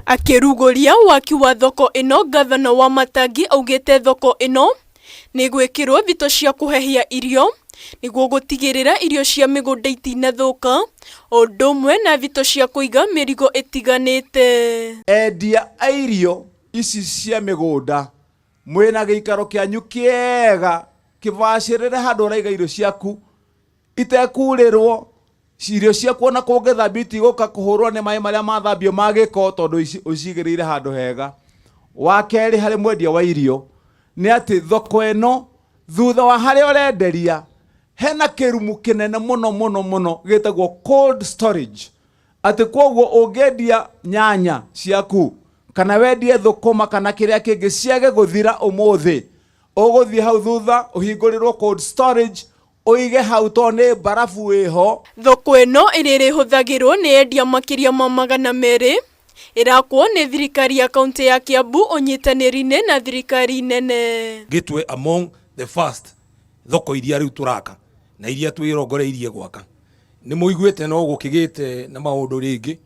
Akĩrugũria waki wa thoko ĩno, gavana WAMATANGI augĩte thoko ĩno nĩ gwĩkĩrwo thito cia kũhehia irio nĩguo gũtigĩrĩra irio cia mĩgũnda itinathũka, o ũndũ ũmwe na thito cia kũiga mĩrigo ĩtiganĩte. Endia a irio ici cia mĩgũnda mwĩna gĩikaro kĩanyu kĩega kĩbacĩrĩre handũ ũraiga irio ciaku itekurĩrwo irio ciaku ona kũngĩthambio itigũka kũhũrwo nĩ maĩ marĩa mathambio ma gĩko tondũ ũcigĩrĩire handũ hega. Wa kerĩ harĩ mwendia wa irio nĩ atĩ thoko ĩno thutha wa harĩa ũrenderia hena kĩrumu kĩnene mũno gĩtagwo cold storage, atĩ koguo ũngĩendia nyanya ciaku kana wendie thũkũma kana kĩrĩa kĩngĩ ciage gũthira ũmũthĩ, ũgũthiĩ hau thutha ũhingũrĩrwo cold storage oige hau to nĩ barafu ĩho. Thoko ĩno ĩrĩa ĩrĩhũthagĩrwo nĩ endia makiria ma 200 irakwo nĩ thirikari ya kaunti ya KIAMBU ũnyitanĩri-inĩ na thirikari nene. Gitwe among the first thoko iria rĩu turaka na iria twĩrongoreirie gwaka. Nĩ mũiguĩte no gũkĩgĩte na maũndũ rĩngĩ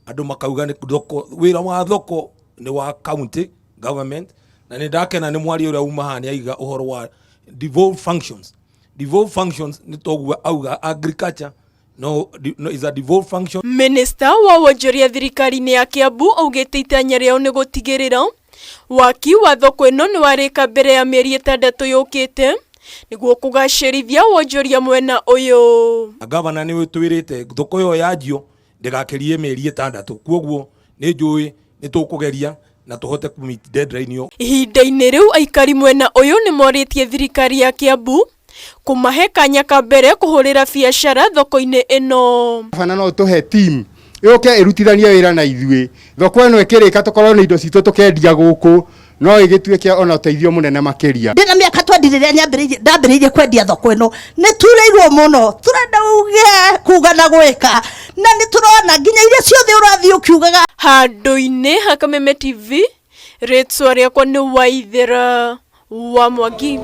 andũ makauga nĩ thoko, wĩra wa thoko nĩ wa county government, na nĩ ndakena nĩ mwari ũrĩa uma haha nĩ aiga ũhoro wa devolved functions. Devolved functions ni togu auga agriculture no is a devolved function. Minister wa onjoria thirikari-inĩ ya KIAMBU augĩte itanya rĩao nĩ gũtigĩrĩra waki wa thoko ĩno nĩ warĩka mbere ya mĩeri 6 yũkĩte nĩguo kũgacĩrithia onjoria mwena ũyũ. Gavana nĩ twĩrĩte thoko ĩyo yanjio ndĩgakĩrie mĩeri 6, kwoguo nĩ njũĩ nĩ tũkũgeria na tũhote kũmeet deadline yo. Ihinda-inĩ rĩu aikari mwena ũyũ nĩ morĩtie thirikari ya KIAMBU kumahe kanya ka mbere kuhurira biacara thoko-inĩ ĩno. Bana no tuhe team yoke irutithanie wĩra na ithuĩ, thoko ĩno ĩkĩrĩka tukorwo nĩ indo citũ tũkendia gũkũ no ĩgĩtuĩke ona ũteithio mũnene makiria. Ndĩna mĩaka 20 rĩrĩa ndambĩrĩirie kwendia thoko ĩno nĩ turĩirwo mũno, turenda uge kuga na gwĩka na nĩ turona nginya iria ciothe ũrathiĩ ũkiugaga. Handũ-inĩ ha Kameme TV, rĩtwa rĩakwa nĩ Waithera wa Mwangi.